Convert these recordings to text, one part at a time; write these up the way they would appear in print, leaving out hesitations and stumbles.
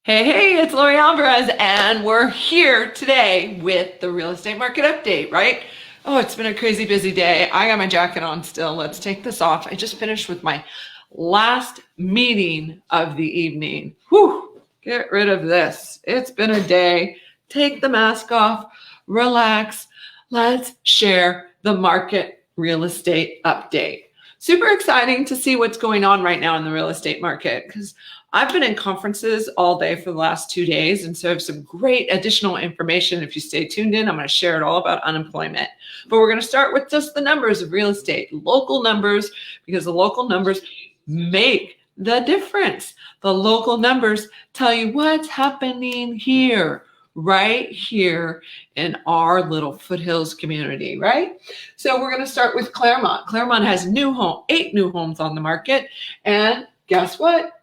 Hey, it's Lori Alvarez, and we're here today with the real estate market update, right? Oh, it's been a crazy busy day. I got my jacket on still. Let's take this off. I just finished with my last meeting of the evening. Whew, get rid of this. It's been a day. Take the mask off, relax. Let's share the market real estate update. Super exciting to see what's going on right now in the real estate market because I've been in conferences all day for the last 2 days, and so I have some great additional information. If you stay tuned in, I'm going to share it all about unemployment. But we're going to start with just the numbers of real estate, local numbers, because the local numbers make the difference. The local numbers tell you what's happening here, right here in our little foothills community, right? So we're going to start with Claremont. Claremont has 8 new homes on the market, and guess what?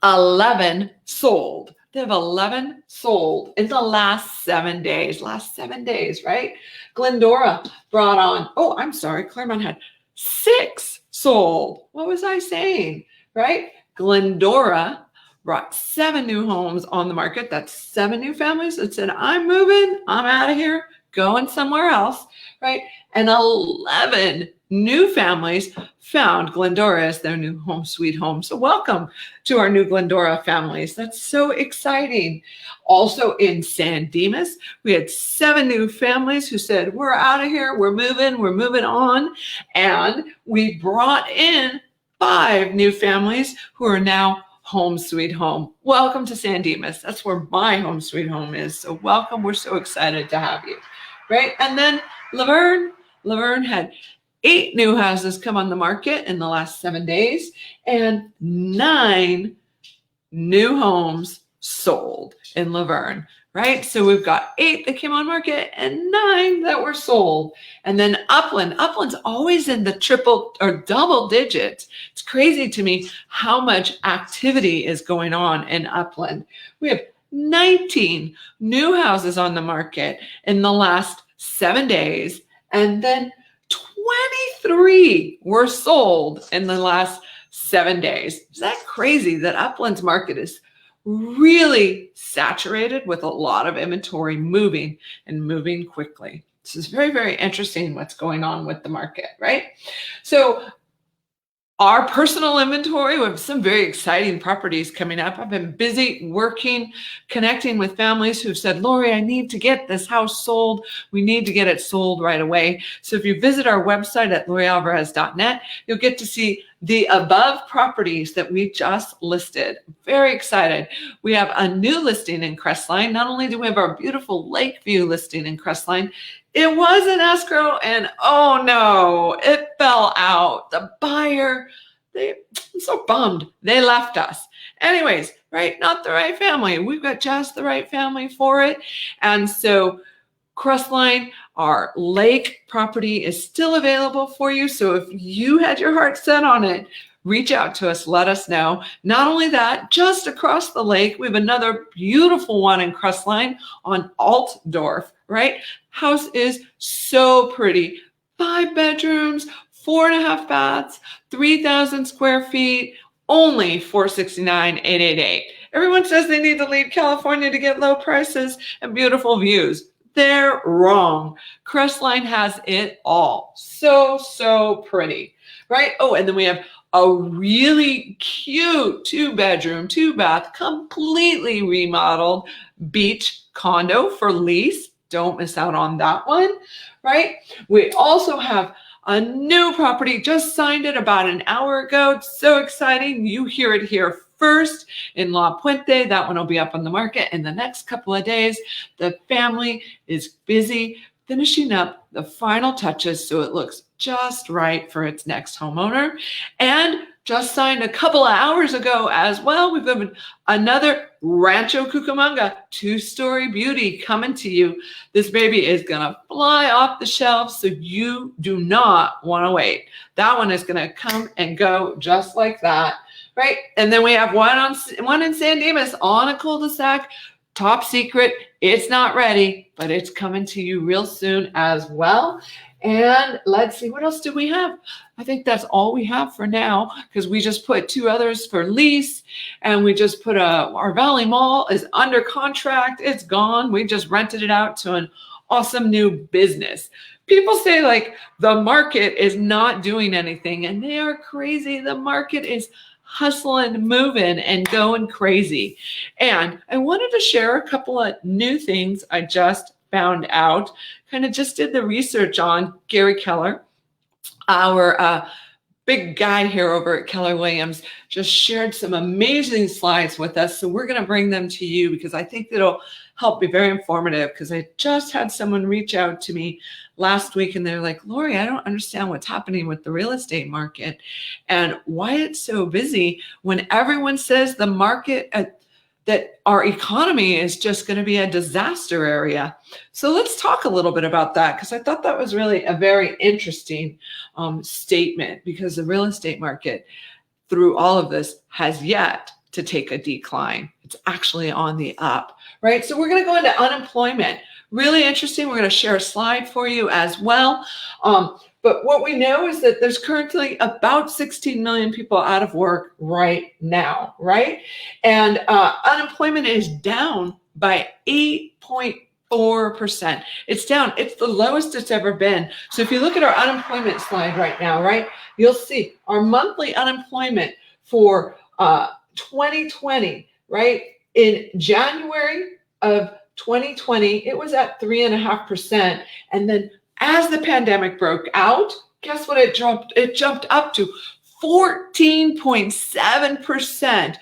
11 sold. They have 11 sold in the last 7 days. Last 7 days, right? Glendora brought on, Claremont had 6 sold. What was I saying, right? Glendora brought 7 new homes on the market. That's 7 new families that said, I'm moving, I'm out of here, going somewhere else, right? And 11 new families found Glendora as their new home sweet home. So welcome to our new Glendora families. That's so exciting. Also in San Dimas, we had 7 new families who said, we're out of here, we're moving on. And we brought in 5 new families who are now home sweet home. Welcome to San Dimas. That's where my home sweet home is. So welcome. We're so excited to have you, right? And then Laverne had 8 new houses come on the market in the last 7 days, and 9 new homes sold in Laverne, right? So we've got 8 that came on market and 9 that were sold. And then Upland's always in the triple or double digits. It's crazy to me how much activity is going on in Upland. We have 19 new houses on the market in the last 7 days, and then 23 were sold in the last 7 days. Is that crazy that Upland's market is really saturated with a lot of inventory moving and moving quickly? This is very, very interesting what's going on with the market, right? So our personal inventory, we have some very exciting properties coming up. I've been busy working, connecting with families who've said, Lori, I need to get this house sold. We need to get it sold right away. So if you visit our website at lorialvarez.net, you'll get to see the above properties that we just listed. Very excited. We have a new listing in Crestline. Not only do we have our beautiful Lakeview listing in Crestline, it was an escrow, and oh no, it fell out. The buyer, I'm so bummed. They left us. Anyways, right? Not the right family. We've got just the right family for it. And so Crestline, our lake property, is still available for you. So if you had your heart set on it, reach out to us, let us know. Not only that, just across the lake, we have another beautiful one in Crestline on Altdorf, right? House is so pretty. 5 bedrooms, 4.5 baths, 3,000 square feet, only $469,888. Everyone says they need to leave California to get low prices and beautiful views. They're wrong. Crestline has it all. So pretty, right? Oh, and then we have a really cute 2-bedroom, 2-bath, completely remodeled beach condo for lease. Don't miss out on that one, right? We also have a new property, just signed it about an hour ago. It's so exciting. You hear it here first in La Puente. That one will be up on the market in the next couple of days. The family is busy finishing up the final touches so it looks just right for its next homeowner. And just signed a couple of hours ago as well, we've got another Rancho Cucamonga 2-story beauty coming to you. This baby is gonna fly off the shelves, so you do not want to wait. That one is gonna come and go just like that, right? And then we have one in San Dimas on a cul-de-sac. Top secret, it's not ready, but it's coming to you real soon as well. And let's see, what else do we have? I think that's all we have for now, because we just put 2 others for lease, and we just put our Valley Mall is under contract. It's gone. We just rented it out to an awesome new business. People say like the market is not doing anything, and they are crazy. The market is hustling, moving, and going crazy. And I wanted to share a couple of new things I just found out. Kind of just did the research on Gary Keller, our big guy here over at Keller Williams, just shared some amazing slides with us. So we're going to bring them to you because I think it'll help be very informative, because I just had someone reach out to me last week and they're like, Lori, I don't understand what's happening with the real estate market and why it's so busy when everyone says the market that our economy is just going to be a disaster area. So let's talk a little bit about that, because I thought that was really a very interesting statement, because the real estate market through all of this has yet to take a decline. It's actually on the up, right? So we're going to go into unemployment. Really interesting. We're going to share a slide for you as well. But what we know is that there's currently about 16 million people out of work right now, right? And unemployment is down by 8.4%. It's down. It's the lowest it's ever been. So if you look at our unemployment slide right now, right, you'll see our monthly unemployment for 2020, right? In January of 2020, it was at 3.5%. And then as the pandemic broke out, guess what it jumped? It jumped up to 14.7%.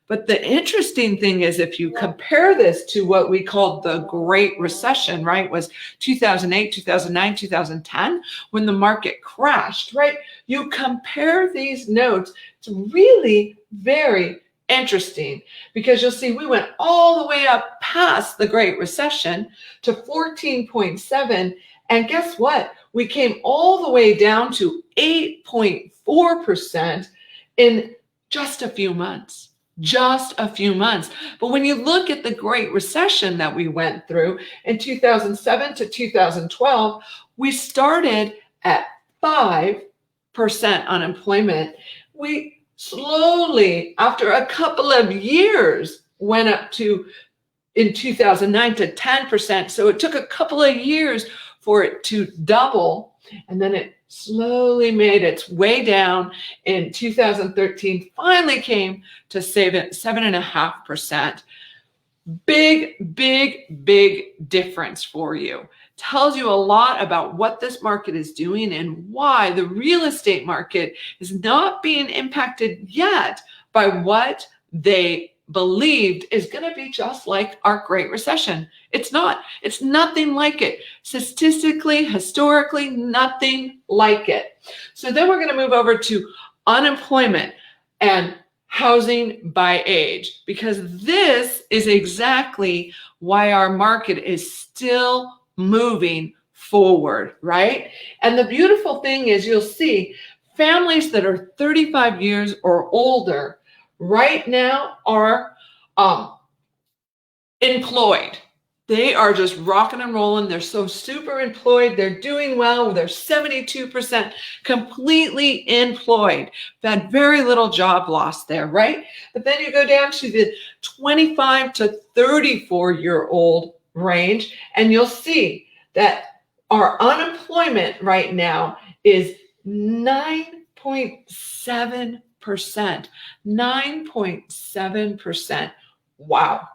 But the interesting thing is, if you compare this to what we called the Great Recession, right, was 2008, 2009, 2010, when the market crashed, right? You compare these notes, it's really very interesting, because you'll see we went all the way up past the Great Recession to 14.7. And guess what? We came all the way down to 8.4% in just a few months. Just a few months. But when you look at the Great Recession that we went through in 2007 to 2012, we started at 5% unemployment. We slowly, after a couple of years, went up to, in 2009, to 10%. So it took a couple of years for it to double, and then it slowly made its way down in 2013, finally came to 7.5%. Big, big, big difference for you. Tells you a lot about what this market is doing and why the real estate market is not being impacted yet by what they believed is going to be just like our Great Recession. It's not. It's nothing like it. Statistically, historically, nothing like it. So then we're going to move over to unemployment and housing by age, because this is exactly why our market is still moving forward, right? And the beautiful thing is, you'll see families that are 35 years or older right now are employed. They are just rocking and rolling. They're so super employed. They're doing well. They're 72% completely employed. We've had very little job loss there, right? But then you go down to the 25 to 34-year-old range, and you'll see that our unemployment right now is 9.7%. 9.7%. Wow.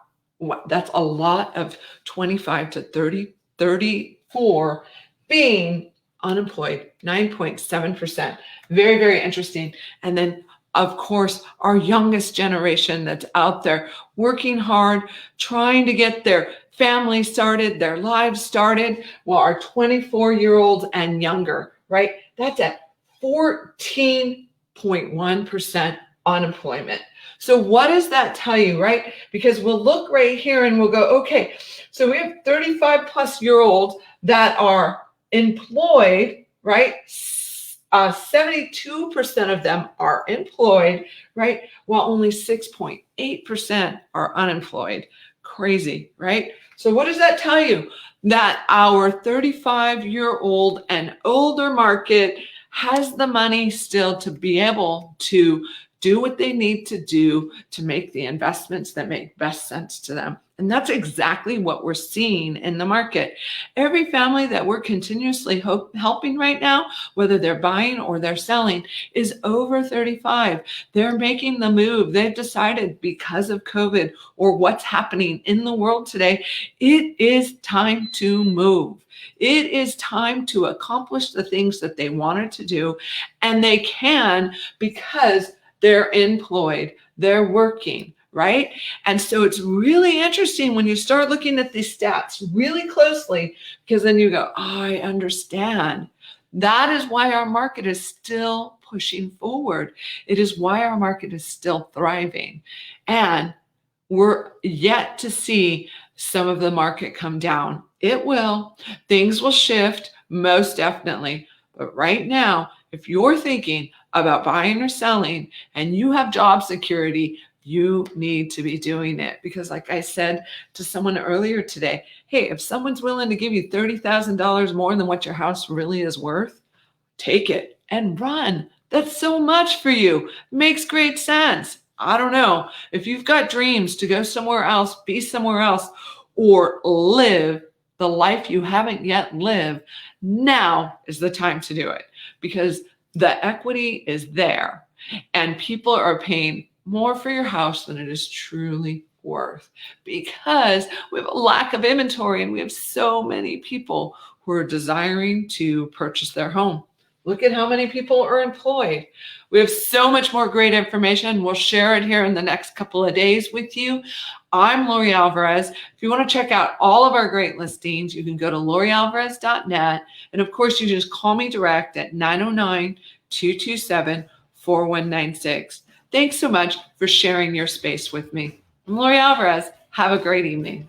That's a lot of 25 to 34 being unemployed. 9.7%. Very, very interesting. And then, of course, our youngest generation that's out there working hard, trying to get their family started, their lives started, while our 24-year-olds and younger, right? That's at 14.1% unemployment. So what does that tell you, right? Because we'll look right here and we'll go, okay, so we have 35 plus year olds that are employed, right? 72% of them are employed, right? While only 6.8% are unemployed. Crazy, right? So what does that tell you? That our 35-year-old and older market has the money still to be able to do what they need to do to make the investments that make best sense to them. And that's exactly what we're seeing in the market. Every family that we're continuously helping right now, whether they're buying or they're selling, is over 35. They're making the move. They've decided because of COVID or what's happening in the world today, it is time to move. It is time to accomplish the things that they wanted to do, and they can because they're employed, they're working, right? And so it's really interesting when you start looking at these stats really closely, because then you go, oh, I understand. That is why our market is still pushing forward. It is why our market is still thriving. And we're yet to see some of the market come down. It will. Things will shift, most definitely. But right now, if you're thinking about buying or selling and you have job security, you need to be doing it. Because like I said to someone earlier today, hey, if someone's willing to give you $30,000 more than what your house really is worth, take it and run. That's so much for you. Makes great sense. I don't know. If you've got dreams to go somewhere else, be somewhere else, or live the life you haven't yet lived, now is the time to do it, because the equity is there and people are paying more for your house than it is truly worth, because we have a lack of inventory and we have so many people who are desiring to purchase their home. Look at how many people are employed. We have so much more great information. We'll share it here in the next couple of days with you. I'm Lori Alvarez. If you want to check out all of our great listings, you can go to lorialvarez.net. And of course, you just call me direct at 909-227-4196. Thanks so much for sharing your space with me. I'm Lori Alvarez. Have a great evening.